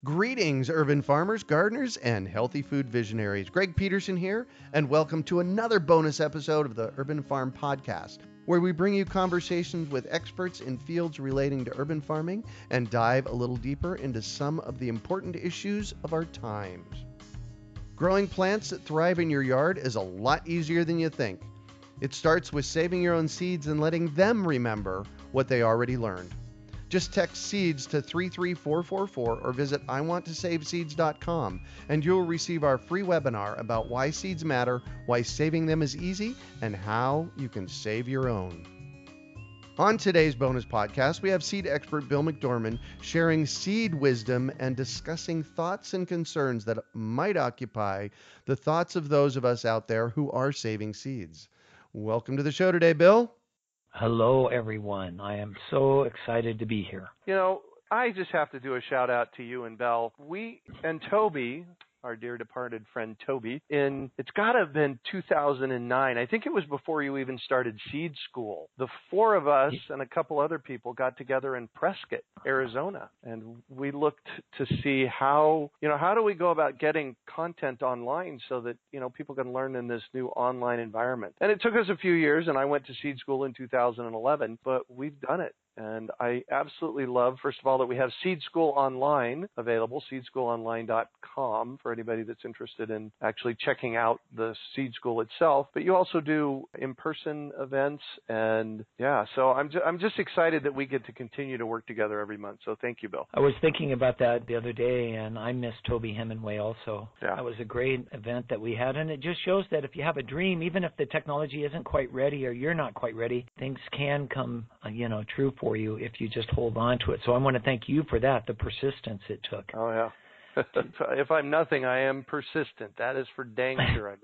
Greetings, urban farmers, gardeners, and healthy food visionaries. Greg Peterson here, and welcome to another bonus episode of the Urban Farm Podcast, where we bring you conversations with experts in fields relating to urban farming and dive a little deeper into some of the important issues of our times. Growing plants that thrive in your yard is a lot easier than you think. It starts with saving your own seeds and letting them remember what they already learned. Just text SEEDS to 33444 or visit iwanttosaveseeds.com and you'll receive our free webinar about why seeds matter, why saving them is easy, and how you can save your own. On today's bonus podcast, we have seed expert Bill McDorman sharing seed wisdom and discussing thoughts and concerns that might occupy the thoughts of those of us out there who are saving seeds. Welcome to the show today, Bill. Hello, everyone. I am so excited to be here. You know, I just have to do a shout out to you and Belle. We and Toby, our dear departed friend Toby, it's got to have been 2009. I think it was before you even started seed school. The four of us and a couple other people got together in Prescott, Arizona, and we looked to see how do we go about getting content online so that, people can learn in this new online environment. And it took us a few years, and I went to seed school in 2011, but we've done it. And I absolutely love, first of all, that we have Seed School Online available, seedschoolonline.com, for anybody that's interested in actually checking out the Seed School itself. But you also do in-person events, and so I'm just excited that we get to continue to work together every month. So thank you, Bill. I was thinking about that the other day, and I miss Toby Hemingway also. Yeah. That was a great event that we had, and it just shows that if you have a dream, even if the technology isn't quite ready or you're not quite ready, things can come, true for you if you just hold on to it. So I want to thank you for that, the persistence it took. Oh, yeah. If I'm nothing, I am persistent. That is for dang sure.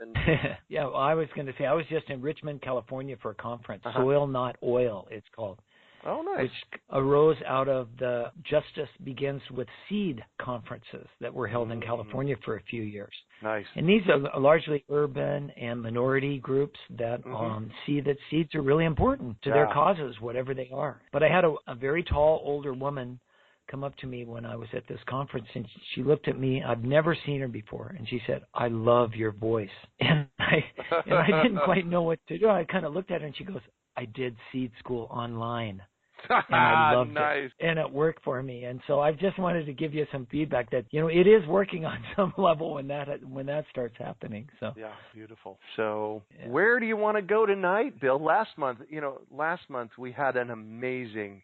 Yeah, well, I was going to say, I was just in Richmond, California for a conference, Soil Not Oil, it's called. Oh, nice. Which arose out of the Justice Begins with Seed conferences that were held in California for a few years. Nice. And these are largely urban and minority groups that see that seeds are really important to their causes, whatever they are. But I had a very tall, older woman come up to me when I was at this conference, and she looked at me. I've never seen her before, and she said, "I love your voice." And I didn't quite know what to do. I kind of looked at her, and she goes, "I did Seed School Online." And I loved it, and it worked for me. And so I just wanted to give you some feedback that it is working on some level when that starts happening. So beautiful. So where do you want to go tonight, Bill? Last month we had an amazing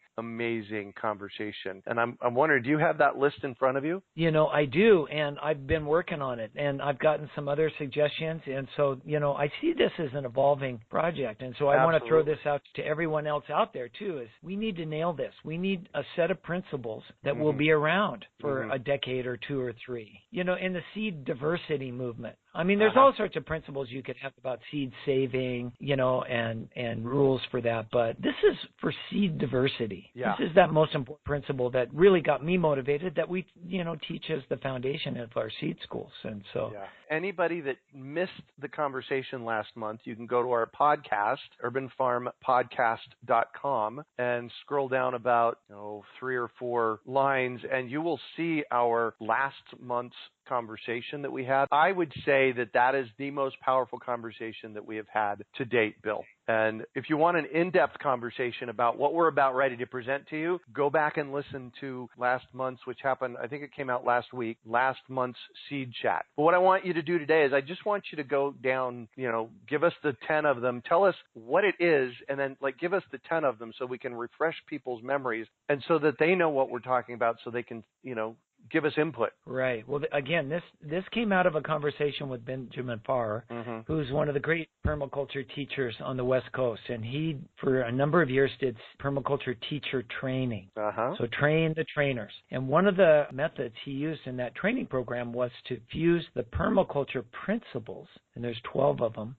conversation, and I'm wondering, do you have that list in front of you? I do, and I've been working on it, and I've gotten some other suggestions, and so I see this as an evolving project, and so I want to throw this out to everyone else out there too. Is we need to nail this. We need a set of principles that will be around for a decade or two or three. In the seed diversity movement. I mean, there's all sorts of principles you could have about seed saving, and rules for that. But this is for seed diversity. Yeah. This is that most important principle that really got me motivated that we, teach as the foundation of our seed schools. And so anybody that missed the conversation last month, you can go to our podcast, urbanfarmpodcast.com, and scroll down about 3 or 4 lines, and you will see our last month's conversation that we had. I would say that is the most powerful conversation that we have had to date, Bill. And if you want an in-depth conversation about what we're about ready to present to you, go back and listen to last month's, which happened, I think it came out last week, last month's seed chat. But what I want you to do today is I just want you to go down, give us the 10 of them, tell us what it is, and then give us the 10 of them so we can refresh people's memories and so that they know what we're talking about so they can, give us input. Right. Well, again, this came out of a conversation with Benjamin Farr, who's one of the great permaculture teachers on the West Coast. And he, for a number of years, did permaculture teacher training. So train the trainers. And one of the methods he used in that training program was to fuse the permaculture principles, and there's 12 of them,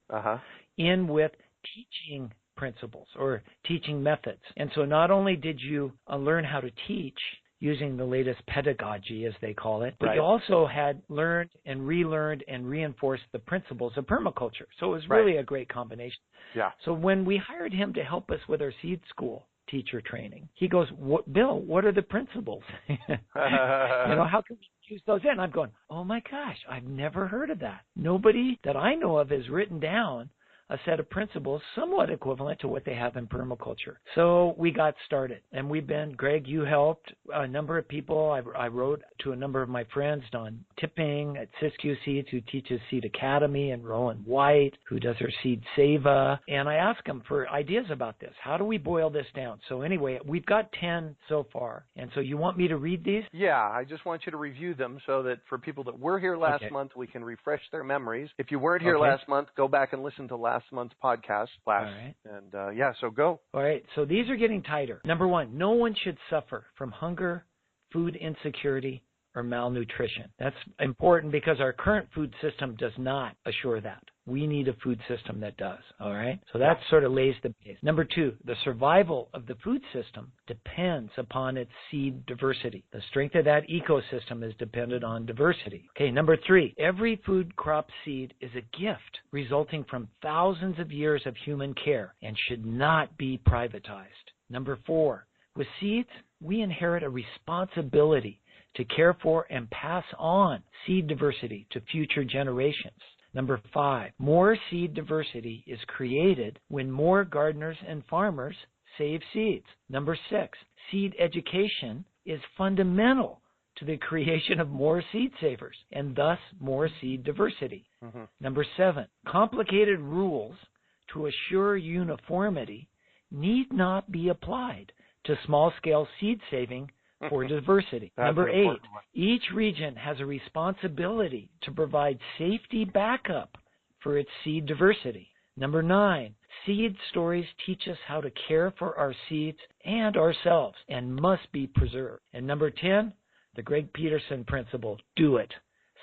in with teaching principles or teaching methods. And so not only did you learn how to teach using the latest pedagogy, as they call it, but you also had learned and relearned and reinforced the principles of permaculture. So it was really a great combination. Yeah. So when we hired him to help us with our seed school teacher training, he goes, Bill, what are the principles? How can we infuse those in. I'm going, oh my gosh, I've never heard of that. Nobody that I know of has written down a set of principles somewhat equivalent to what they have in permaculture. So we got started, and Greg, you helped a number of people. I wrote to a number of my friends, Don Tipping at Siskiyou Seeds, who teaches Seed Academy, and Roland White, who does her Seed Seva, and I asked them for ideas about this. How do we boil this down? So anyway, we've got 10 so far, and so you want me to read these? Yeah, I just want you to review them so that for people that were here last month, we can refresh their memories. If you weren't here last month, go back and listen to last month's podcast. So go. All right, so these are getting tighter. Number 1, no one should suffer from hunger, food insecurity, or malnutrition. That's important because our current food system does not assure that. We need a food system that does, all right? So that sort of lays the base. Number 2, the survival of the food system depends upon its seed diversity. The strength of that ecosystem is dependent on diversity. Okay, number 3, every food crop seed is a gift resulting from thousands of years of human care and should not be privatized. Number 4, with seeds, we inherit a responsibility to care for and pass on seed diversity to future generations. Number 5, more seed diversity is created when more gardeners and farmers save seeds. Number 6, seed education is fundamental to the creation of more seed savers and thus more seed diversity. Number 7, complicated rules to assure uniformity need not be applied to small-scale seed saving for diversity. Number 8, each region has a responsibility to provide safety backup for its seed diversity. Number 9, seed stories teach us how to care for our seeds and ourselves and must be preserved. And number 10, the Greg Peterson principle, do it.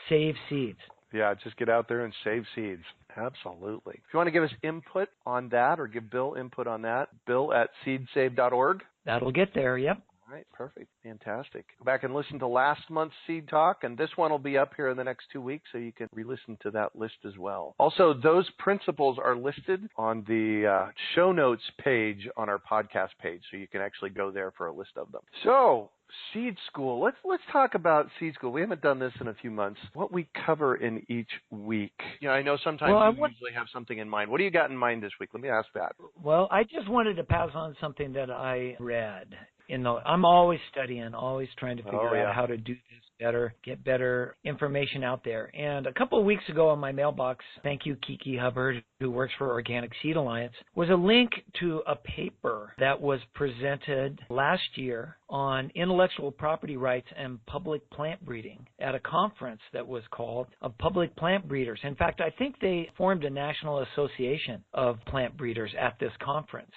Save seeds. Yeah, just get out there and save seeds. Absolutely. If you want to give us input on that or give Bill input on that, bill@seedsave.org. That'll get there, yep. All right, perfect. Fantastic. Go back and listen to last month's Seed Talk, and this one will be up here in the next 2 weeks, so you can re-listen to that list as well. Also, those principles are listed on the show notes page on our podcast page, so you can actually go there for a list of them. So, Seed School. Let's talk about Seed School. We haven't done this in a few months. What we cover in each week. You know, I know sometimes you usually have something in mind. What do you got in mind this week? Let me ask that. Well, I just wanted to pass on something that I read. I'm always studying, always trying to figure out how to do this better, get better information out there. And a couple of weeks ago on my mailbox, thank you, Kiki Hubbard, who works for Organic Seed Alliance, was a link to a paper that was presented last year on intellectual property rights and public plant breeding at a conference that was called of Public Plant Breeders. In fact, I think they formed a national association of plant breeders at this conference.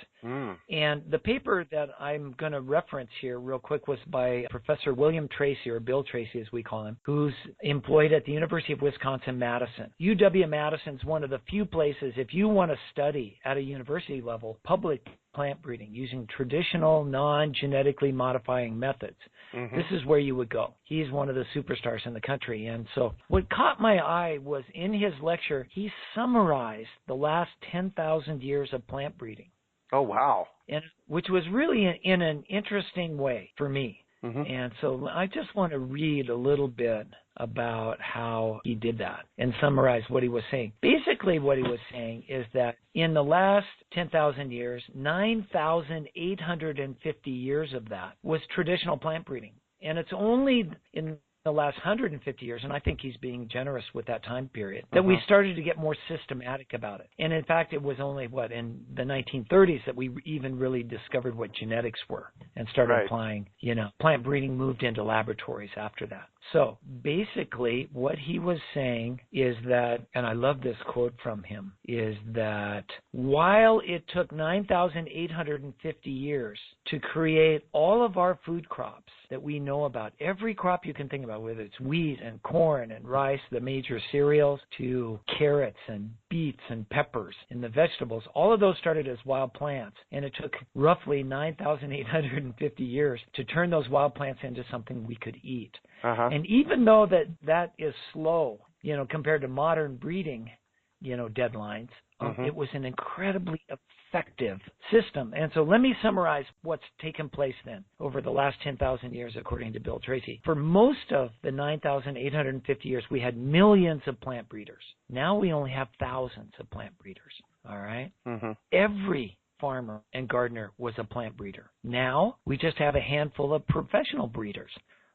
And the paper that I'm going to reference here real quick was by Professor William Tracy, or Bill Tracy as we call him, who's employed at the University of Wisconsin-Madison. UW-Madison's one of the few places, if you want to study at a university level, public plant breeding using traditional non-genetically modifying methods. This is where you would go. He's one of the superstars in the country. And so what caught my eye was in his lecture, he summarized the last 10,000 years of plant breeding. Oh, wow. And which was really in an interesting way for me. And so I just want to read a little bit about how he did that and summarize what he was saying. Basically, what he was saying is that in the last 10,000 years, 9,850 years of that was traditional plant breeding. And it's only in the last 150 years, and I think he's being generous with that time period, that we started to get more systematic about it. And in fact, it was only, in the 1930s that we even really discovered what genetics were and started applying, plant breeding moved into laboratories after that. So basically what he was saying is that, and I love this quote from him, is that while it took 9,850 years to create all of our food crops that we know about, every crop you can think about, whether it's wheat and corn and rice, the major cereals, to carrots and beets and peppers and the vegetables, all of those started as wild plants. And it took roughly 9,850 years to turn those wild plants into something we could eat. And even though that is slow, compared to modern breeding, deadlines, It was an incredibly effective system. And so let me summarize what's taken place then over the last 10,000 years, according to Bill Tracy. For most of the 9,850 years, we had millions of plant breeders. Now we only have thousands of plant breeders. All right? Every farmer and gardener was a plant breeder. Now we just have a handful of professional breeders.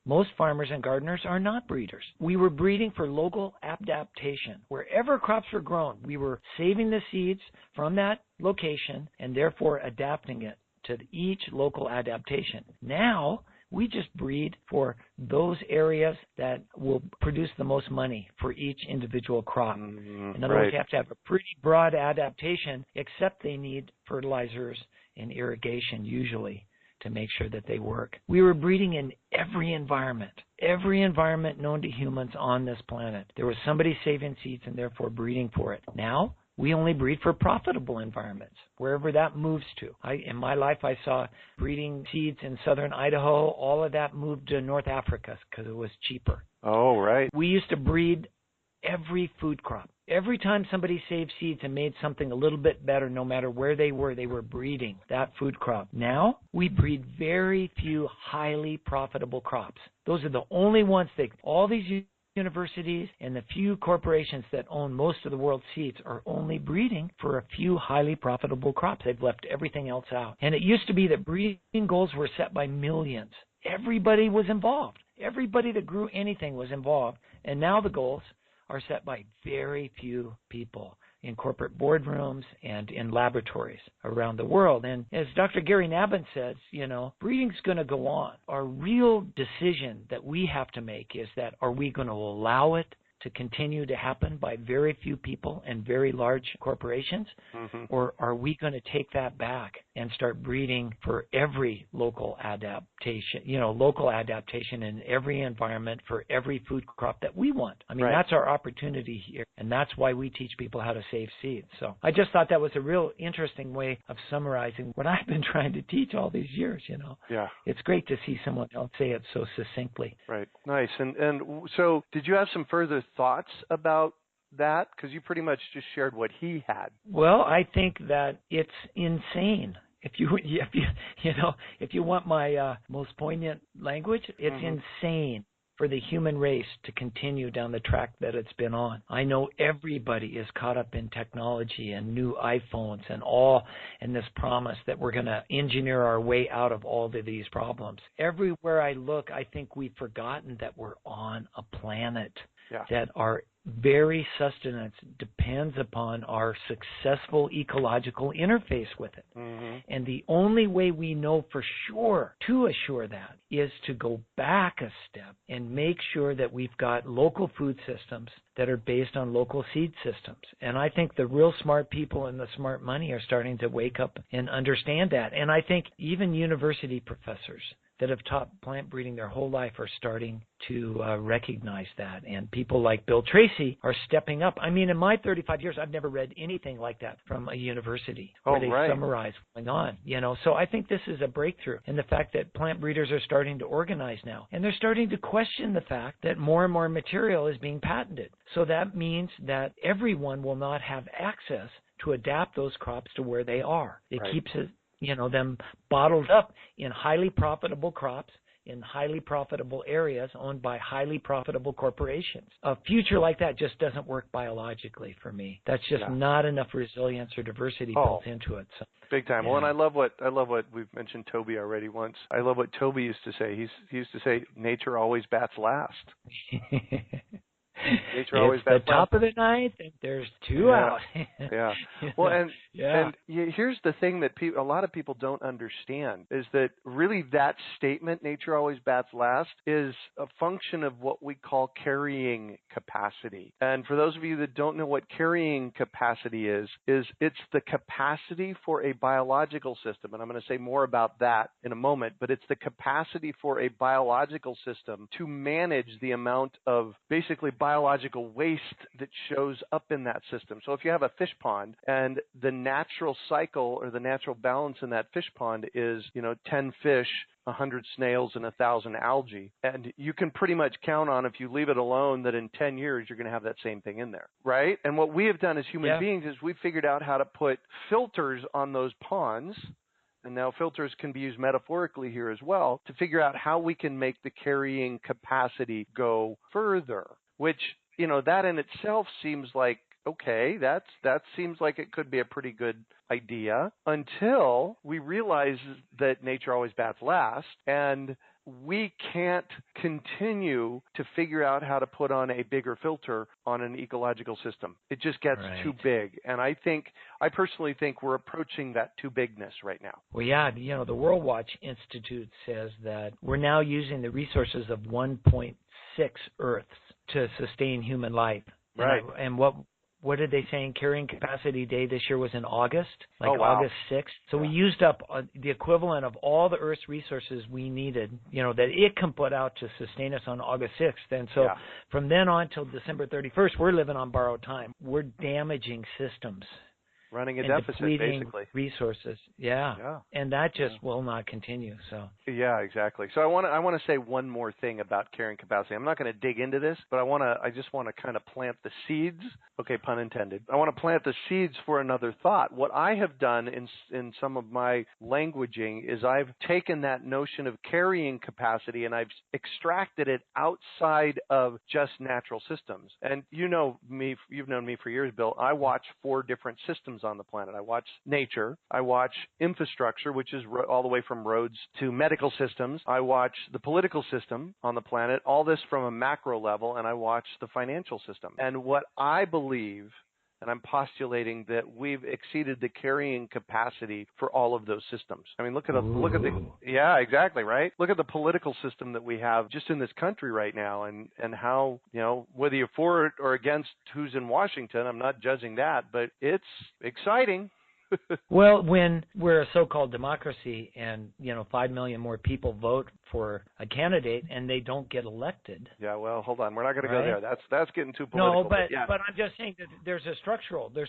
Most farmers and gardeners are not breeders. We were breeding for local adaptation. Wherever crops were grown, we were saving the seeds from that location and therefore adapting it to each local adaptation. Now, we just breed for those areas that will produce the most money for each individual crop. In other words, you have to have a pretty broad adaptation, except they need fertilizers and irrigation usually to make sure that they work. We were breeding in every environment known to humans on this planet. There was somebody saving seeds and therefore breeding for it. Now, we only breed for profitable environments, wherever that moves to. In my life, I saw breeding seeds in southern Idaho. All of that moved to North Africa because it was cheaper. Oh, right. We used to breed every food crop. Every time somebody saved seeds and made something a little bit better, no matter where they were breeding that food crop. Now, we breed very few highly profitable crops. Those are the only ones that all these universities and the few corporations that own most of the world's seeds are only breeding for a few highly profitable crops. They've left everything else out. And it used to be that breeding goals were set by millions. Everybody was involved. Everybody that grew anything was involved. And now the goals are set by very few people in corporate boardrooms and in laboratories around the world. And as Dr. Gary Nabhan says, breeding's going to go on. Our real decision that we have to make is that are we going to allow it to continue to happen by very few people and very large corporations, or are we going to take that back and start breeding for every local adaptation, local adaptation in every environment for every food crop that we want? I mean, That's our opportunity here, and that's why we teach people how to save seeds. So I just thought that was a real interesting way of summarizing what I've been trying to teach all these years, Yeah. It's great to see someone else say it so succinctly. Right. Nice. And so did you have some further thoughts about that? Because you pretty much just shared what he had. Well, I think that it's insane. If you want my most poignant language, it's insane for the human race to continue down the track that it's been on. I know everybody is caught up in technology and new iPhones and this promise that we're going to engineer our way out of all of these problems. Everywhere I look, I think we've forgotten that we're on a planet that our very sustenance depends upon our successful ecological interface with it. And the only way we know for sure to assure that is to go back a step and make sure that we've got local food systems that are based on local seed systems. And I think the real smart people and the smart money are starting to wake up and understand that. And I think even university professors that have taught plant breeding their whole life are starting to recognize that. And people like Bill Tracy are stepping up. I mean, in my 35 years, I've never read anything like that from a university where they summarize what's going on. So I think this is a breakthrough in the fact that plant breeders are starting to organize now. And they're starting to question the fact that more and more material is being patented. So that means that everyone will not have access to adapt those crops to where they are. It keeps it them bottled up in highly profitable crops in highly profitable areas owned by highly profitable corporations. A future like that just doesn't work biologically for me. That's just not enough resilience or diversity built into it. So, big time. Well, and I love what we've mentioned Toby already once. I love what Toby used to say. He used to say, "Nature always bats last." Nature always it's the top of the ninth, and there's two out. Well, and here's the thing that a lot of people don't understand is that really that statement, nature always bats last, is a function of what we call carrying capacity. And for those of you that don't know what carrying capacity is it's the capacity for a biological system, and I'm going to say more about that in a moment, but it's the capacity for a biological system to manage the amount of basically biological waste that shows up in that system. So if you have a fish pond and the natural cycle or the natural balance in that fish pond is, 10 fish 100 snails and 1,000 algae. And you can pretty much count on, if you leave it alone, that in 10 years you're going to have that same thing in there, right? And what we have done as human beings is we figured out how to put filters on those ponds. And now filters can be used metaphorically here as well to figure out how we can make the carrying capacity go further, which, you know, that in itself seems like, okay, that seems like it could be a pretty good idea until we realize that nature always bats last, and we can't continue to figure out how to put on a bigger filter on an ecological system. It just gets too big. And I personally think we're approaching that too bigness right now. Well, yeah, you know, the World Watch Institute says that we're now using the resources of 1.6 Earths to sustain human life. Right. And what did they say in Carrying Capacity Day this year was in August, August 6th? So we used up the equivalent of all the Earth's resources we needed, you know, that it can put out to sustain us on August 6th. And so from then on till December 31st, we're living on borrowed time. We're damaging systems. Running a deficit, basically. Resources, and that just will not continue. So yeah, exactly. So I want to say one more thing about carrying capacity. I'm not going to dig into this, but I just want to kind of plant the seeds. Okay, pun intended. I want to plant the seeds for another thought. What I have done in some of my languaging is I've taken that notion of carrying capacity and I've extracted it outside of just natural systems. And you know me, you've known me for years, Bill. I watch 4 different systems on the planet. I watch nature, I watch infrastructure, which is all the way from roads to medical systems. I watch the political system on the planet, all this from a macro level, and I watch the financial system. And what I believe, and I'm postulating that we've exceeded the carrying capacity for all of those systems. I mean, look at yeah, exactly, right? Look at the political system that we have just in this country right now, and how, you know, whether you're for it or against who's in Washington, I'm not judging that, but it's exciting. Well, when we're a so-called democracy and, you know, 5 million more people vote for a candidate and they don't get elected. Yeah, well, hold on. We're not going to go there. That's getting too political. No, but I'm just saying that there's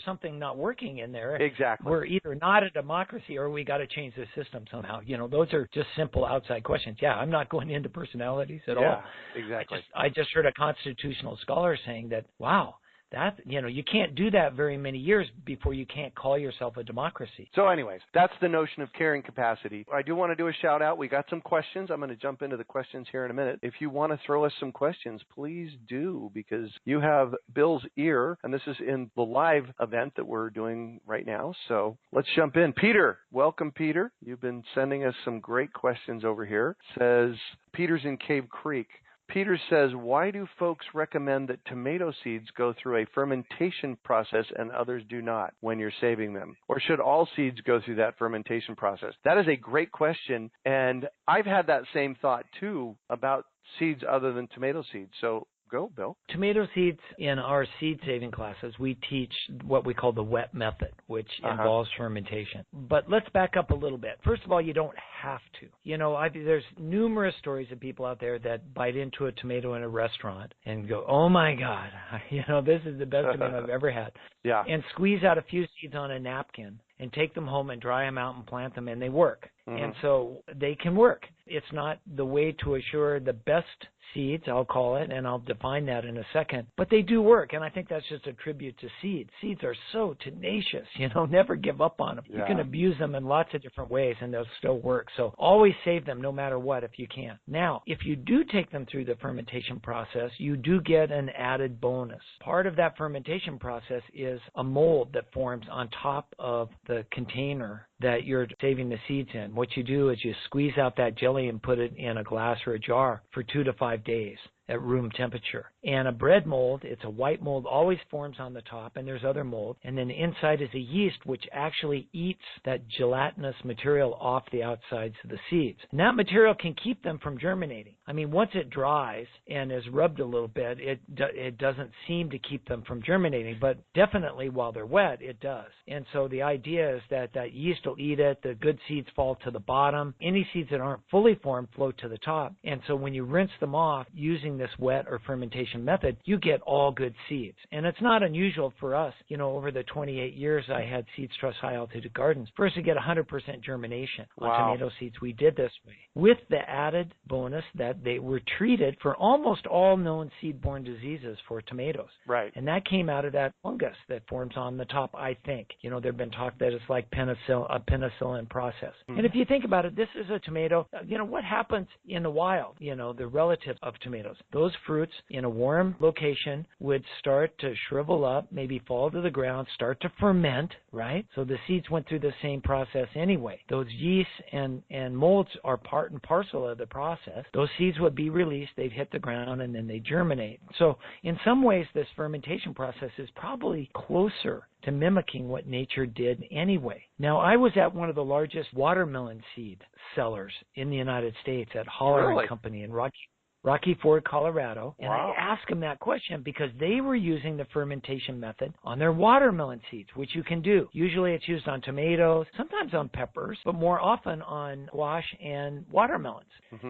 something not working in there. Exactly. We're either not a democracy or we got to change the system somehow. You know, those are just simple outside questions. Yeah, I'm not going into personalities at all. Yeah, exactly. I just heard a constitutional scholar saying that, wow, that, you know, you can't do that very many years before you can't call yourself a democracy. So anyways, that's the notion of carrying capacity. I do want to do a shout out. We got some questions. I'm going to jump into the questions here in a minute. If you want to throw us some questions, please do, because you have Bill's ear, and this is in the live event that we're doing right now. So let's jump in. Peter, welcome, Peter. You've been sending us some great questions over here. Says Peter's in Cave Creek. Peter says, why do folks recommend that tomato seeds go through a fermentation process and others do not when you're saving them? Or should all seeds go through that fermentation process? That is a great question, and I've had that same thought, too, about seeds other than tomato seeds. So go, Bill. Tomato seeds, in our seed saving classes, we teach what we call the wet method, which involves fermentation. But let's back up a little bit. First of all, you don't have to. You know, there's numerous stories of people out there that bite into a tomato in a restaurant and go, oh my God, you know, this is the best tomato I've ever had. Yeah. And squeeze out a few seeds on a napkin and take them home and dry them out and plant them, and they work. And so they can work. It's not the way to assure the best seeds, I'll call it, and I'll define that in a second. But they do work, and I think that's just a tribute to seeds. Seeds are so tenacious, you know, never give up on them. Yeah. You can abuse them in lots of different ways, and they'll still work. So always save them no matter what if you can. Now, if you do take them through the fermentation process, you do get an added bonus. Part of that fermentation process is a mold that forms on top of the container that you're saving the seeds in. What you do is you squeeze out that jelly and put it in a glass or a jar for 2 to 5 days at room temperature. And a bread mold, it's a white mold, always forms on the top, and there's other mold. And then inside is a yeast which actually eats that gelatinous material off the outsides of the seeds. And that material can keep them from germinating. I mean, once it dries and is rubbed a little bit, it doesn't seem to keep them from germinating, but definitely while they're wet, it does. And so the idea is that yeast will eat it, the good seeds fall to the bottom, any seeds that aren't fully formed float to the top. And so when you rinse them off using this wet or fermentation method, you get all good seeds. And it's not unusual for us, over the 28 years I had Seeds Trust High Altitude Gardens, for us to get 100% germination on tomato seeds. We did this way with the added bonus that they were treated for almost all known seed-borne diseases for tomatoes. Right. And that came out of that fungus that forms on the top, I think. There've been talk that it's like a penicillin process. And if you think about it, this is a tomato. What happens in the wild, the relative of tomatoes? Those fruits in a warm location would start to shrivel up, maybe fall to the ground, start to ferment, right? So the seeds went through the same process anyway. Those yeasts and molds are part and parcel of the process. Those seeds would be released, they'd hit the ground, and then they germinate. So in some ways, this fermentation process is probably closer to mimicking what nature did anyway. Now, I was at one of the largest watermelon seed sellers in the United States at Holler & Company in Rocky Ford, Colorado, and I asked them that question because they were using the fermentation method on their watermelon seeds, which you can do. Usually it's used on tomatoes, sometimes on peppers, but more often on squash and watermelons.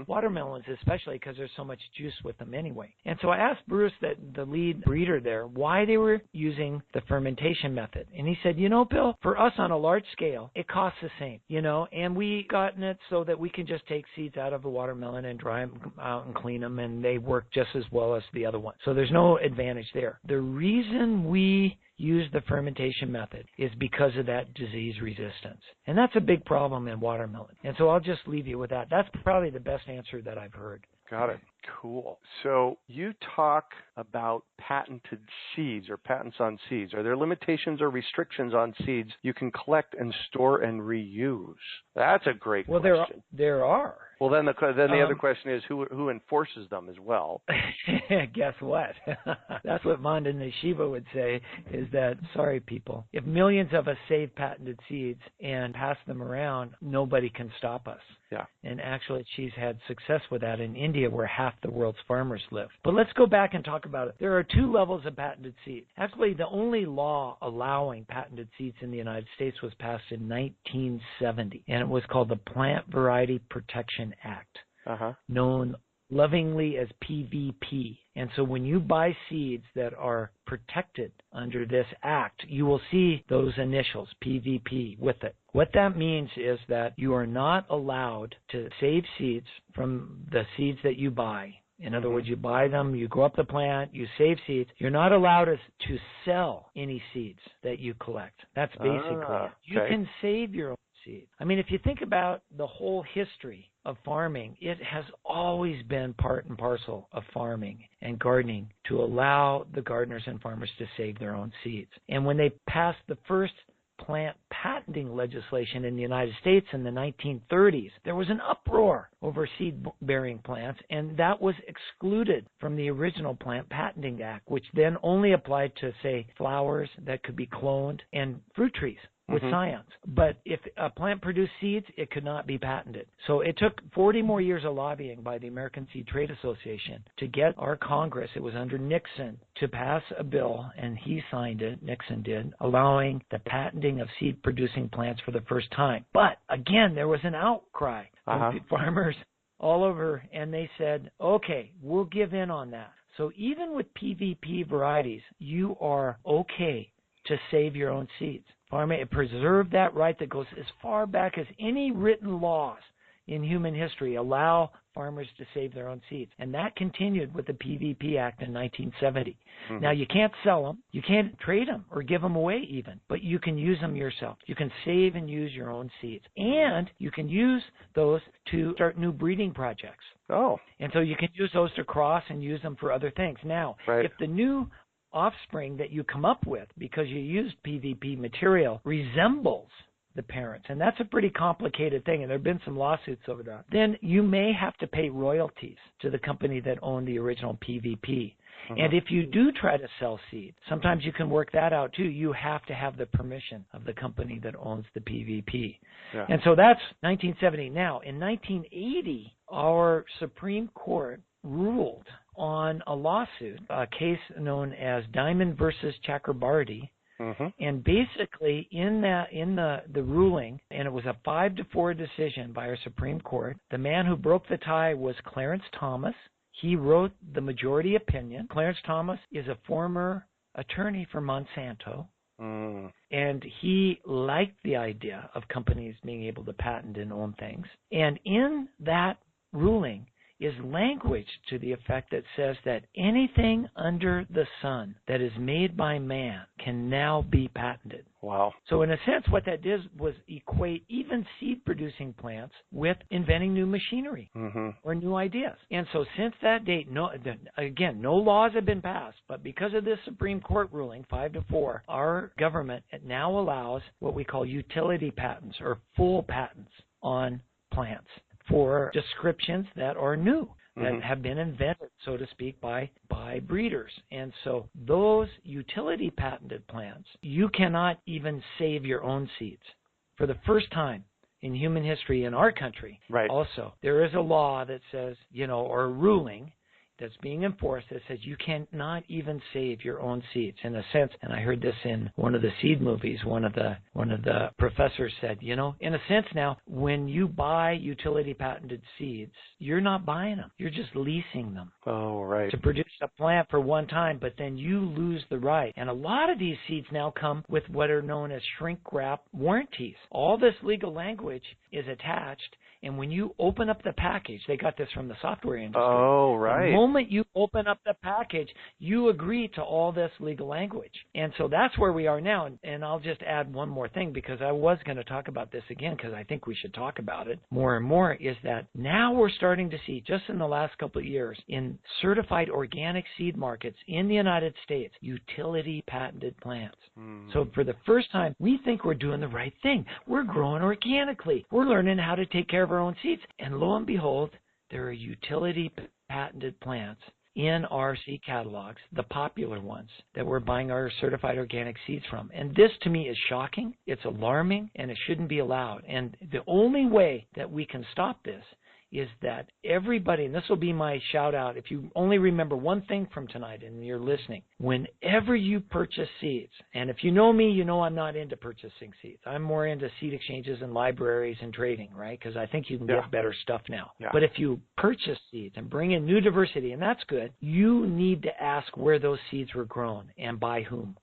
Watermelons especially because there's so much juice with them anyway. And so I asked Bruce, the lead breeder there, why they were using the fermentation method. And he said, Bill, for us on a large scale, it costs the same, and we gotten it so that we can just take seeds out of the watermelon and dry them out and clean them, and they work just as well as the other one. So there's no advantage there. The reason we use the fermentation method is because of that disease resistance. And that's a big problem in watermelon. And so I'll just leave you with that. That's probably the best answer that I've heard. Got it. Cool. So you talk about patented seeds or patents on seeds. Are there limitations or restrictions on seeds you can collect and store and reuse? That's a great question. Well, there are. Well, then the other question is who enforces them as well? Guess what? That's what Manda Nishiba would say, is that, sorry, people, if millions of us save patented seeds and pass them around, nobody can stop us. Yeah. And actually, she's had success with that in India, where half the world's farmers live. But let's go back and talk about it. There are two levels of patented seeds. Actually, the only law allowing patented seeds in the United States was passed in 1970, and it was called the Plant Variety Protection Act, known lovingly as PVP. And so when you buy seeds that are protected under this act, you will see those initials, PVP, with it. What that means is that you are not allowed to save seeds from the seeds that you buy. In other words, you buy them, you grow up the plant, you save seeds. You're not allowed to sell any seeds that you collect. That's basically it. You can save your own seeds. I mean, if you think about the whole history of farming, it has always been part and parcel of farming and gardening to allow the gardeners and farmers to save their own seeds. And when they passed the first plant patenting legislation in the United States in the 1930s, there was an uproar over seed-bearing plants, and that was excluded from the original Plant Patenting Act, which then only applied to, say, flowers that could be cloned and fruit trees with science. But if a plant produced seeds, it could not be patented. So it took 40 more years of lobbying by the American Seed Trade Association to get our Congress, it was under Nixon, to pass a bill, and he signed it, Nixon did, allowing the patenting of seed-producing plants for the first time. But again, there was an outcry from farmers all over, and they said, okay, we'll give in on that. So even with PVP varieties, you are okay to save your own seeds. Farming, it preserved that right that goes as far back as any written laws in human history allow farmers to save their own seeds. And that continued with the PVP Act in 1970. Now, you can't sell them. You can't trade them or give them away even, but you can use them yourself. You can save and use your own seeds. And you can use those to start new breeding projects. Oh. And so you can use those to cross and use them for other things. Now, if the new offspring that you come up with because you used PVP material resembles the parents, and that's a pretty complicated thing, and there have been some lawsuits over that, then you may have to pay royalties to the company that owned the original PVP. And if you do try to sell seed, sometimes you can work that out too. You have to have the permission of the company that owns the PVP. Yeah. And so that's 1970. Now, in 1980, our Supreme Court ruled on a lawsuit, a case known as Diamond versus Chakrabarty. And basically, in the ruling, and it was a 5-4 decision by our Supreme Court, the man who broke the tie was Clarence Thomas. He wrote the majority opinion. Clarence Thomas is a former attorney for Monsanto. And he liked the idea of companies being able to patent and own things. And in that ruling is language to the effect that says that anything under the sun that is made by man can now be patented. Wow. So in a sense, what that did was equate even seed-producing plants with inventing new machinery or new ideas. And so since that date, no laws have been passed, but because of this Supreme Court ruling, 5-4, our government now allows what we call utility patents or full patents on plants for descriptions that are new, that have been invented, so to speak, by breeders. And so those utility patented plants, you cannot even save your own seeds. For the first time in human history in our country, also, there is a law that says, or a ruling that's being enforced that says you cannot even save your own seeds. In a sense, and I heard this in one of the seed movies, one of the professors said, in a sense now, when you buy utility patented seeds, you're not buying them. You're just leasing them. Oh, right. To produce a plant for one time, but then you lose the right. And a lot of these seeds now come with what are known as shrink wrap warranties. All this legal language is attached. And when you open up the package, they got this from the software industry. Oh, right. The moment you open up the package, you agree to all this legal language. And so that's where we are now. And I'll just add one more thing, because I was going to talk about this again, because I think we should talk about it more and more, is that now we're starting to see, just in the last couple of years, in certified organic seed markets in the United States, utility patented plants. So for the first time, we think we're doing the right thing. We're growing organically. We're learning how to take care of our own seeds. And lo and behold, there are utility patented plants in our seed catalogs, the popular ones that we're buying our certified organic seeds from. And this to me is shocking, it's alarming, and it shouldn't be allowed. And the only way that we can stop this is that everybody, and this will be my shout out, if you only remember one thing from tonight and you're listening, whenever you purchase seeds, and if you know me, you know I'm not into purchasing seeds. I'm more into seed exchanges and libraries and trading, right? Because I think you can get better stuff now. Yeah. But if you purchase seeds and bring in new diversity, and that's good, you need to ask where those seeds were grown and by whom.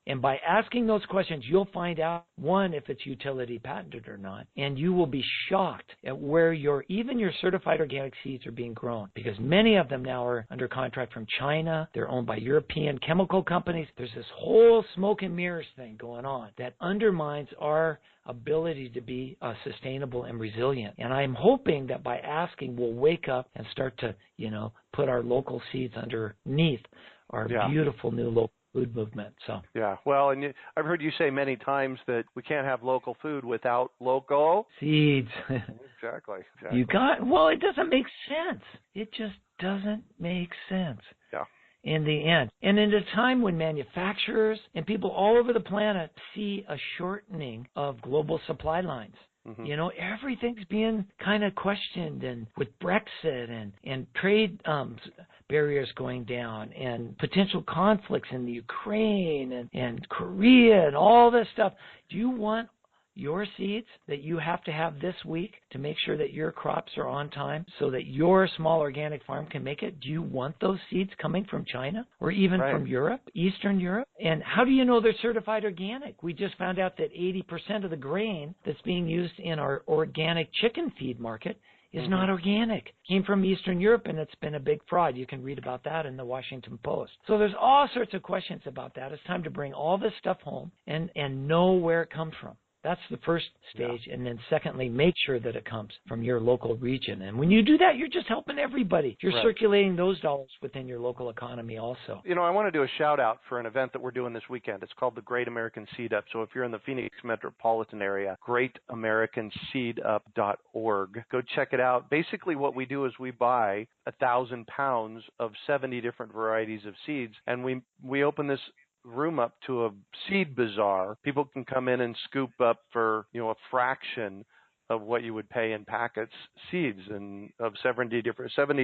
And by asking those questions, you'll find out, one, if it's utility patented or not, and you will be shocked at where even your certified organic seeds are being grown, because many of them now are under contract from China. They're owned by European chemical companies. There's this whole smoke and mirrors thing going on that undermines our ability to be sustainable and resilient. And I'm hoping that by asking, we'll wake up and start to, put our local seeds underneath our beautiful new local food movement. So well, and I've heard you say many times that we can't have local food without local seeds. Exactly. It doesn't make sense. It just doesn't make sense. In the end. And in a time when manufacturers and people all over the planet see a shortening of global supply lines. Everything's being kind of questioned, and with Brexit and trade barriers going down and potential conflicts in the Ukraine and Korea and all this stuff. Do you want your seeds that you have to have this week to make sure that your crops are on time so that your small organic farm can make it? Do you want those seeds coming from China or even from Europe, Eastern Europe? And how do you know they're certified organic? We just found out that 80% of the grain that's being used in our organic chicken feed market is not organic. Came from Eastern Europe, and it's been a big fraud. You can read about that in the Washington Post. So there's all sorts of questions about that. It's time to bring all this stuff home and know where it comes from. That's the first stage. And then secondly, make sure that it comes from your local region. And when you do that, you're just helping everybody. You're circulating those dollars within your local economy also. You know, I want to do a shout out for an event that we're doing this weekend. It's called the Great American Seed Up. So if you're in the Phoenix metropolitan area, greatamericanseedup.org. Go check it out. Basically what we do is we buy 1,000 pounds of 70 different varieties of seeds, and we open this room up to a seed bazaar. People can come in and scoop up for, a fraction of what you would pay in packets seeds and of 70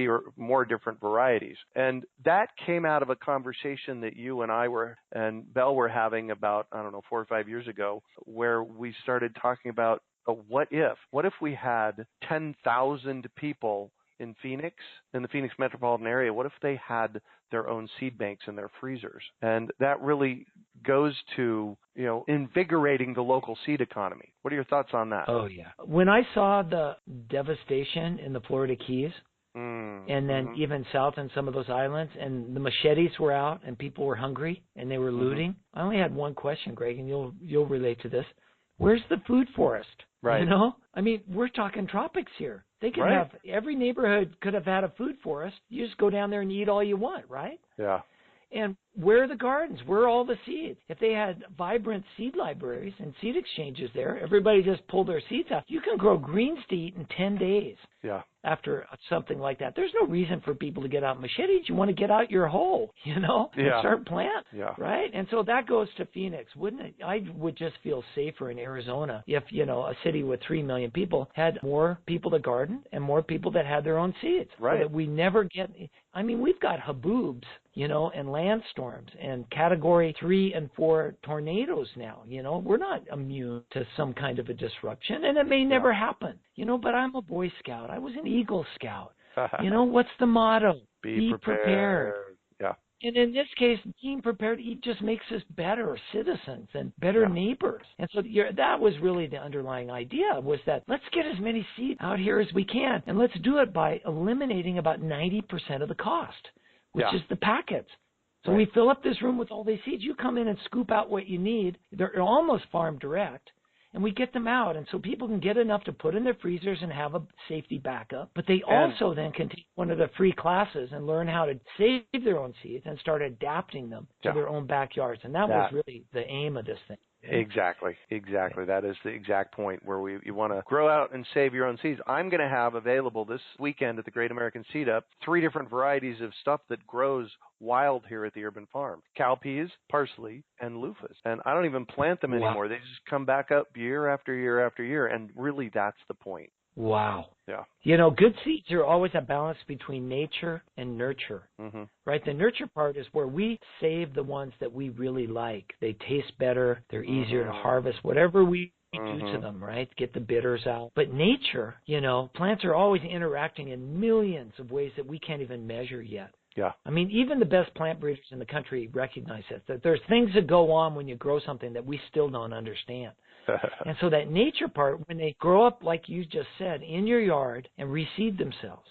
or more different varieties. And that came out of a conversation that you and I and Bell were having about, 4 or 5 years ago, where we started talking about what if we had 10,000 people in Phoenix, in the Phoenix metropolitan area, what if they had their own seed banks in their freezers? And that really goes to, invigorating the local seed economy. What are your thoughts on that? Oh, yeah. When I saw the devastation in the Florida Keys, and then even south in some of those islands, and the machetes were out and people were hungry and they were looting, I only had one question, Greg, and you'll relate to this. Where's the food forest? Right. I mean, we're talking tropics here. They could have, every neighborhood could have had a food forest. You just go down there and eat all you want, right? Yeah. And where are the gardens? Where are all the seeds? If they had vibrant seed libraries and seed exchanges there, everybody just pulled their seeds out. You can grow greens to eat in 10 days. Yeah. After something like that. There's no reason for people to get out machetes. You want to get out your hole, and start planting, right? And so that goes to Phoenix, wouldn't it? I would just feel safer in Arizona if, a city with 3 million people had more people to garden and more people that had their own seeds. Right. So that we never get, we've got haboobs, and landstorms and category 3 and 4 tornadoes now. We're not immune to some kind of a disruption, and it may never happen, but I'm a Boy Scout. I was an Eagle Scout. What's the motto? Be prepared. Yeah. And in this case, being prepared just makes us better citizens and better neighbors. And so that was really the underlying idea, was that let's get as many seeds out here as we can, and let's do it by eliminating about 90% of the cost, which is the packets. So we fill up this room with all these seeds. You come in and scoop out what you need. They're almost farm direct. And we get them out, and so people can get enough to put in their freezers and have a safety backup. But they also then can take one of the free classes and learn how to save their own seeds and start adapting them to their own backyards. And that was really the aim of this thing. Exactly. That is the exact point where you want to grow out and save your own seeds. I'm going to have available this weekend at the Great American Seed Up 3 different varieties of stuff that grows wild here at the Urban Farm: cowpeas, parsley, and loofahs. And I don't even plant them anymore. They just come back up year after year after year. And really, that's the point. Wow. Yeah. Good seeds are always a balance between nature and nurture, right? The nurture part is where we save the ones that we really like. They taste better. They're easier to harvest, whatever we do to them, right? Get the bitters out. But nature, plants are always interacting in millions of ways that we can't even measure yet. Yeah. Even the best plant breeders in the country recognize that there's things that go on when you grow something that we still don't understand. And so that nature part, when they grow up, like you just said, in your yard and reseed themselves,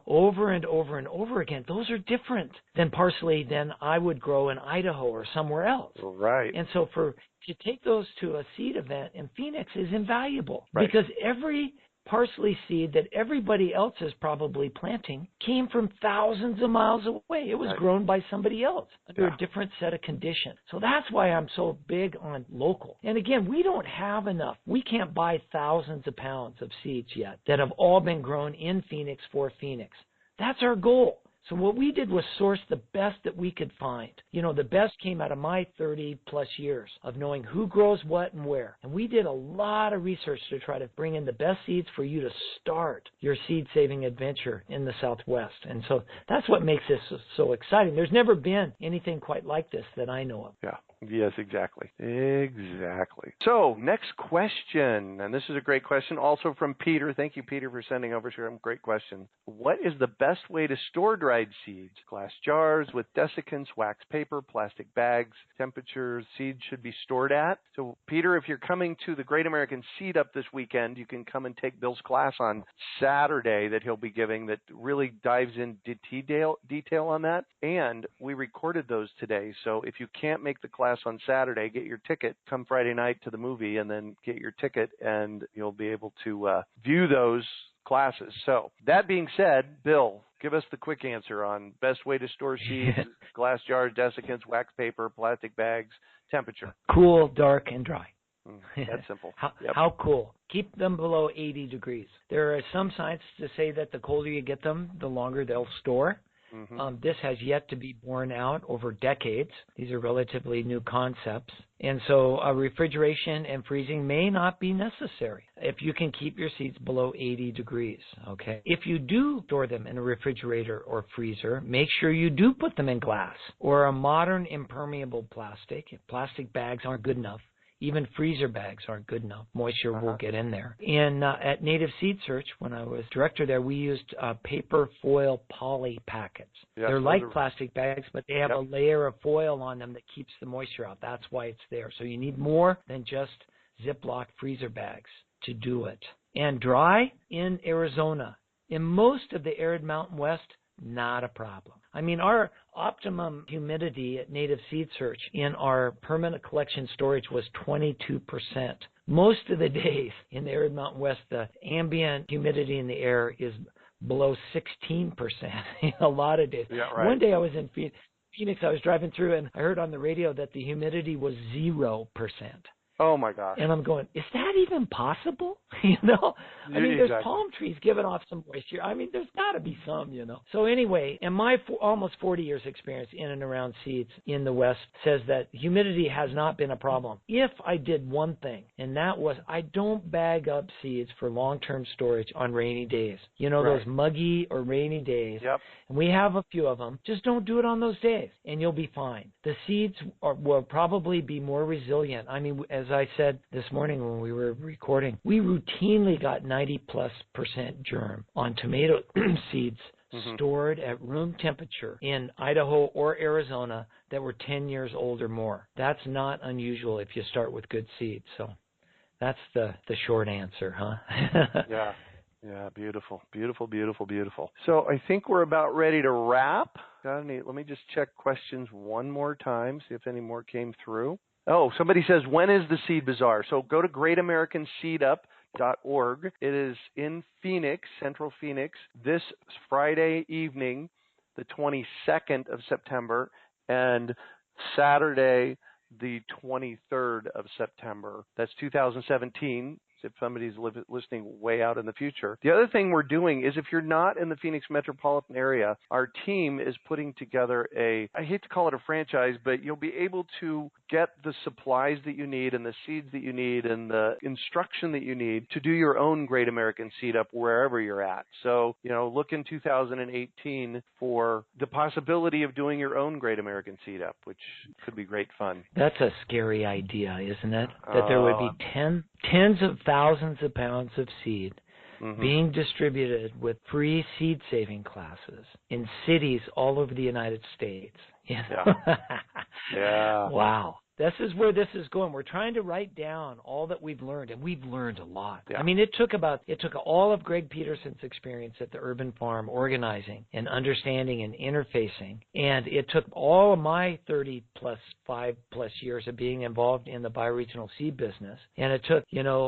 over and over and over again, those are different than parsley than I would grow in Idaho or somewhere else. Right. And so to take those to a seed event in Phoenix is invaluable, because every parsley seed that everybody else is probably planting came from thousands of miles away. It was grown by somebody else under a different set of conditions. So that's why I'm so big on local. And again, we don't have enough. We can't buy thousands of pounds of seeds yet that have all been grown in Phoenix for Phoenix. That's our goal. So what we did was source the best that we could find. The best came out of my 30-plus years of knowing who grows what and where. And we did a lot of research to try to bring in the best seeds for you to start your seed-saving adventure in the Southwest. And so that's what makes this so exciting. There's never been anything quite like this that I know of. Yeah. Yes, exactly. So, next question, and this is a great question, also from Peter. Thank you, Peter, for sending over some great question. What is the best way to store dried seeds? Glass jars with desiccants, wax paper, plastic bags, temperature seeds should be stored at. So, Peter, if you're coming to the Great American Seed Up this weekend, you can come and take Bill's class on Saturday that he'll be giving that really dives into detail on that. And we recorded those today, so if you can't make the class class on Saturday, get your ticket, come Friday night to the movie, and then get your ticket, and you'll be able to view those classes. So that being said, Bill, give us the quick answer on best way to store seeds, glass jars, desiccants, wax paper, plastic bags, temperature. Cool, dark, and dry. That's simple. How cool. Keep them below 80 degrees. There are some science to say that the colder you get them, the longer they'll store. This has yet to be borne out over decades. These are relatively new concepts. And so refrigeration and freezing may not be necessary if you can keep your seeds below 80 degrees, okay? If you do store them in a refrigerator or freezer, make sure you do put them in glass or a modern impermeable plastic. Plastic bags aren't good enough. Even freezer bags aren't good enough. Moisture will get in there. And at Native Seed Search, when I was director there, we used paper foil poly packets. They're like plastic bags, but they have a layer of foil on them that keeps the moisture out. That's why it's there. So you need more than just Ziploc freezer bags to do it. And dry in Arizona. In most of the arid Mountain West, not a problem. I mean, our optimum humidity at Native Seed Search in our permanent collection storage was 22%. Most of the days in the arid Mountain West, the ambient humidity in the air is below 16% a lot of days. Yeah, right. One day I was in Phoenix, I was driving through, and I heard on the radio that the humidity was 0%. Oh, my gosh. And I'm going, is that even possible? I mean, there's palm trees giving off some moisture. I mean, there's got to be some, So anyway, and my almost 40 years experience in and around seeds in the West says that humidity has not been a problem. If I did one thing, and that was I don't bag up seeds for long-term storage on rainy days. Those muggy or rainy days. Yep. And we have a few of them. Just don't do it on those days, and you'll be fine. The seeds will probably be more resilient. I mean, as I said this morning when we were recording, we routinely got 90+% germ on tomato seeds stored at room temperature in Idaho or Arizona that were 10 years old or more. That's not unusual if you start with good seeds. So that's the short answer, huh? Yeah, beautiful, beautiful, beautiful, beautiful. So I think we're about ready to wrap. Let me just check questions one more time, see if any more came through. Oh, somebody says, when is the Seed Bazaar? So go to greatamericanseedup.org. It is in Phoenix, Central Phoenix, this Friday evening, the 22nd of September, and Saturday, the 23rd of September. That's 2017. If somebody's listening way out in the future. The other thing we're doing is if you're not in the Phoenix metropolitan area, our team is putting together I hate to call it a franchise, but you'll be able to get the supplies that you need and the seeds that you need and the instruction that you need to do your own Great American Seed Up wherever you're at. So, look in 2018 for the possibility of doing your own Great American Seed Up, which could be great fun. That's a scary idea, isn't it? That there would be tens of thousands of pounds of seed being distributed with free seed-saving classes in cities all over the United States. Wow. This is where this is going. We're trying to write down all that we've learned, and we've learned a lot. I mean, it took all of Greg Peterson's experience at the urban farm organizing and understanding and interfacing, and it took all of my 5+ years of being involved in the bioregional seed business, and it took,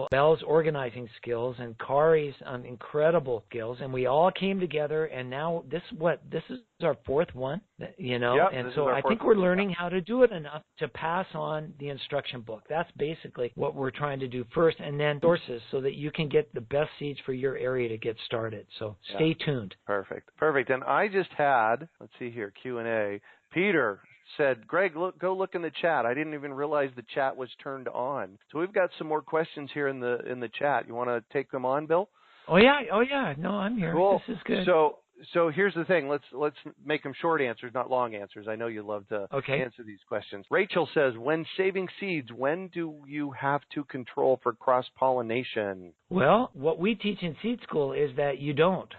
Bell's organizing skills and Kari's incredible skills, and we all came together, and now this is our fourth one, and so I think we're learning how to do it enough to pass on the instruction book. That's basically what we're trying to do first, and then sources so that you can get the best seeds for your area to get started. So stay tuned. Perfect. And I just had, let's see here, Q&A. Peter said, Greg, go look in the chat. I didn't even realize the chat was turned on. So we've got some more questions here in the chat. You want to take them on, Bill? Oh yeah. No, I'm here. Cool. This is good. So here's the thing. Let's make them short answers, not long answers. I know you love to answer these questions. Rachel says, when saving seeds, when do you have to control for cross-pollination? Well, what we teach in seed school is that you don't.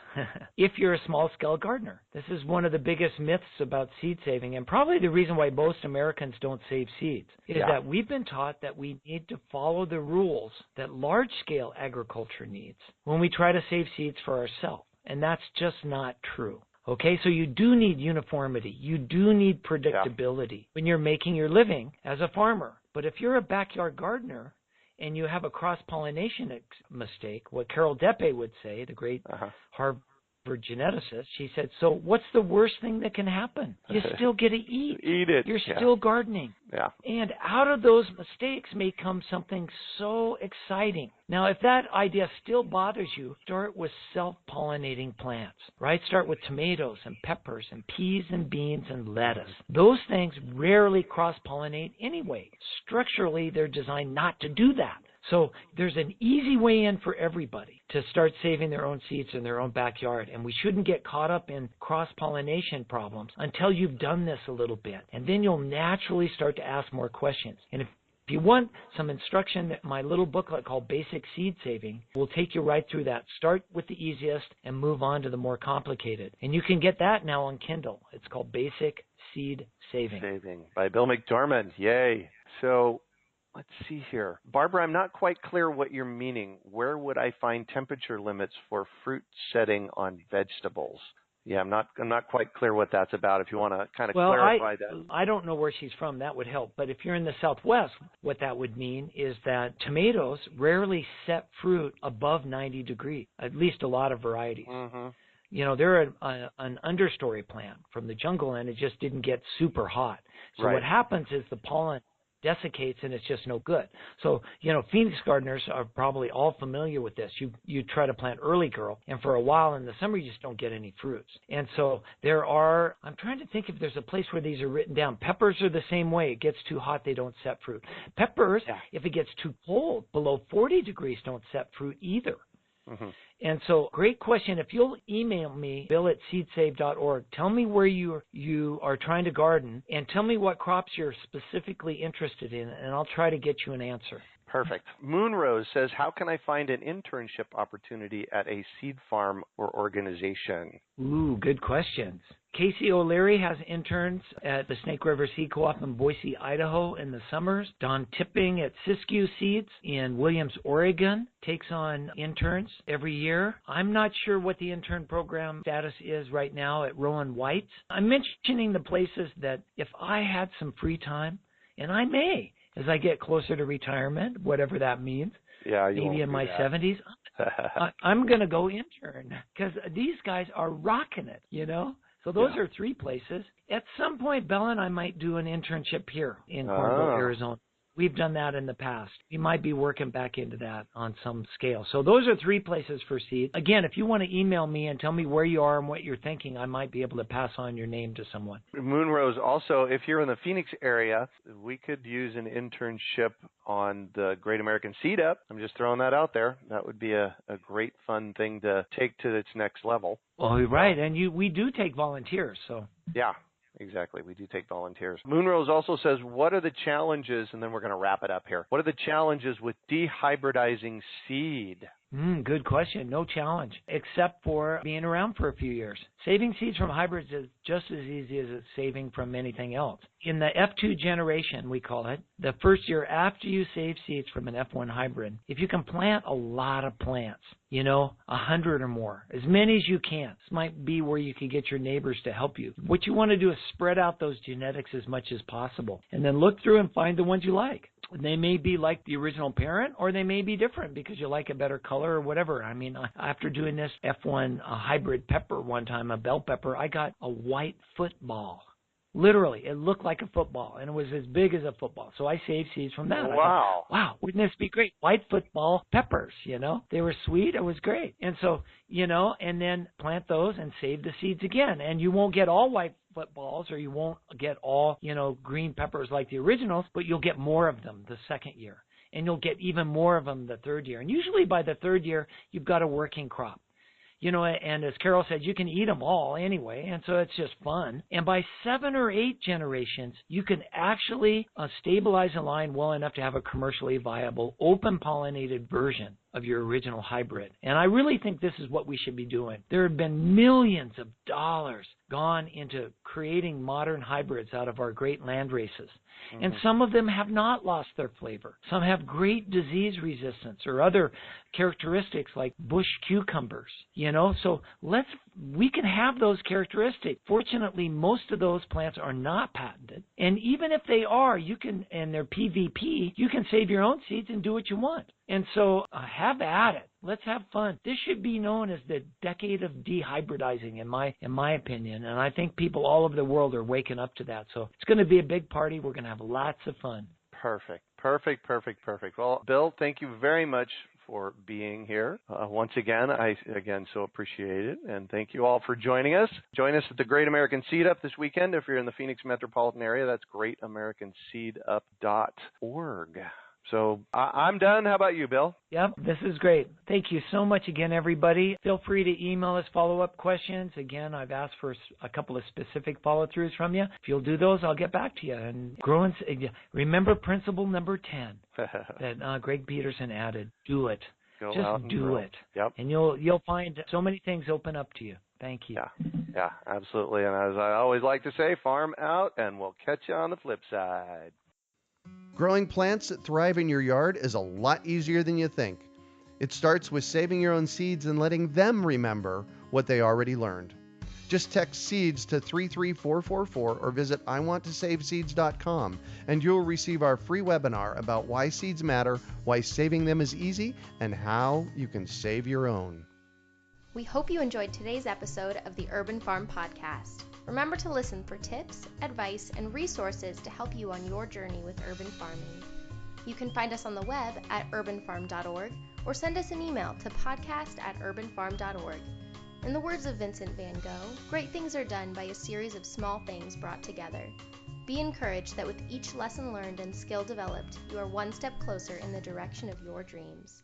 If you're a small-scale gardener. This is one of the biggest myths about seed saving, and probably the reason why most Americans don't save seeds is that we've been taught that we need to follow the rules that large-scale agriculture needs when we try to save seeds for ourselves. And that's just not true. Okay, so you do need uniformity. You do need predictability when you're making your living as a farmer. But if you're a backyard gardener and you have a cross-pollination mistake, what Carol Deppe would say, the great Harvard geneticist, she said, so what's the worst thing that can happen? You still get to eat. Eat it. You're still gardening. Yeah. And out of those mistakes may come something so exciting. Now, if that idea still bothers you, start with self-pollinating plants, right? Start with tomatoes and peppers and peas and beans and lettuce. Those things rarely cross-pollinate anyway. Structurally, they're designed not to do that. So there's an easy way in for everybody to start saving their own seeds in their own backyard. And we shouldn't get caught up in cross-pollination problems until you've done this a little bit. And then you'll naturally start to ask more questions. And if you want some instruction, my little booklet called Basic Seed Saving will take you right through that. Start with the easiest and move on to the more complicated. And you can get that now on Kindle. It's called Basic Seed Saving. By Bill McDorman. Yay. So let's see here. Barbara, I'm not quite clear what you're meaning. Where would I find temperature limits for fruit setting on vegetables? Yeah, I'm not quite clear what that's about. If you want to kind of clarify that. I don't know where she's from. That would help. But if you're in the Southwest, what that would mean is that tomatoes rarely set fruit above 90 degrees, at least a lot of varieties. Mm-hmm. You know, they're an understory plant from the jungle, and it just didn't get super hot. So what happens is the pollen desiccates and it's just no good. So, you know, Phoenix gardeners are probably all familiar with this. You try to plant early girl, and for a while in the summer you just don't get any fruits. And so I'm trying to think if there's a place where these are written down. Peppers are the same way. It gets too hot, they don't set fruit. Peppers, if it gets too cold, below 40 degrees, don't set fruit either. Mm-hmm. And so, great question. If you'll email me, bill@seedsave.org, tell me where you are trying to garden, and tell me what crops you're specifically interested in, and I'll try to get you an answer. Perfect. Moonrose says, how can I find an internship opportunity at a seed farm or organization? Ooh, good questions. Casey O'Leary has interns at the Snake River Seed Co-op in Boise, Idaho in the summers. Don Tipping at Siskiyou Seeds in Williams, Oregon takes on interns every year. I'm not sure what the intern program status is right now at Rowan White's. I'm mentioning the places that if I had some free time, and I may, as I get closer to retirement, whatever that means, maybe in my 70s, I'm going to go intern because these guys are rocking it, you know? So those are three places. At some point, Bella and I might do an internship here in Cornwall, Arizona. We've done that in the past. We might be working back into that on some scale. So those are three places for seeds. Again, if you want to email me and tell me where you are and what you're thinking, I might be able to pass on your name to someone. Moonrose, also, if you're in the Phoenix area, we could use an internship on the Great American Seed Up. I'm just throwing that out there. That would be a great, fun thing to take to its next level. Well, right. And we do take volunteers, so. Yeah. Exactly. We do take volunteers. Moonrose also says, what are the challenges, and then we're going to wrap it up here. What are the challenges with dehybridizing seed? Good question. No challenge, except for being around for a few years. Saving seeds from hybrids is just as easy as it's saving from anything else. In the F2 generation, we call it, the first year after you save seeds from an F1 hybrid, if you can plant a lot of plants, 100 or more, as many as you can. This might be where you can get your neighbors to help you. What you want to do is spread out those genetics as much as possible, and then look through and find the ones you like. They may be like the original parent, or they may be different because you like a better color or whatever. I mean, after doing this F1 hybrid pepper one time, a bell pepper, I got a white football. Literally, it looked like a football, and it was as big as a football. So I saved seeds from that. Wow. Wow, wouldn't this be great? White football peppers, They were sweet. It was great. And so, and then plant those and save the seeds again. And you won't get all white footballs, or you won't get all, green peppers like the originals, but you'll get more of them the second year. And you'll get even more of them the third year. And usually by the third year, you've got a working crop. And as Carol said, you can eat them all anyway, and so it's just fun. And by 7 or 8 generations, you can actually stabilize a line well enough to have a commercially viable, open-pollinated version of your original hybrid. And I really think this is what we should be doing. There have been millions of dollars gone into creating modern hybrids out of our great land races. And some of them have not lost their flavor. Some have great disease resistance or other characteristics like bush cucumbers, So we can have those characteristics. Fortunately, most of those plants are not patented. And even if they are, and they're PVP, you can save your own seeds and do what you want. And so have at it. Let's have fun. This should be known as the decade of dehybridizing, in my opinion. And I think people all over the world are waking up to that. So it's going to be a big party. We're going to have lots of fun. Perfect. Well, Bill, thank you very much for being here. Once again, I so appreciate it. And thank you all for joining us. Join us at the Great American Seed Up this weekend. If you're in the Phoenix metropolitan area, that's greatamericanseedup.org. So I'm done. How about you, Bill? Yep, this is great. Thank you so much again, everybody. Feel free to email us follow-up questions. Again, I've asked for a couple of specific follow-throughs from you. If you'll do those, I'll get back to you. And remember principle number 10 that Greg Peterson added. Do it. Just do it. Yep. And you'll find so many things open up to you. Thank you. Yeah, absolutely. And as I always like to say, farm out, and we'll catch you on the flip side. Growing plants that thrive in your yard is a lot easier than you think. It starts with saving your own seeds and letting them remember what they already learned. Just text SEEDS to 33444 or visit iwanttosaveseeds.com and you'll receive our free webinar about why seeds matter, why saving them is easy, and how you can save your own. We hope you enjoyed today's episode of the Urban Farm Podcast. Remember to listen for tips, advice, and resources to help you on your journey with urban farming. You can find us on the web at urbanfarm.org or send us an email to podcast@urbanfarm.org. In the words of Vincent van Gogh, great things are done by a series of small things brought together. Be encouraged that with each lesson learned and skill developed, you are one step closer in the direction of your dreams.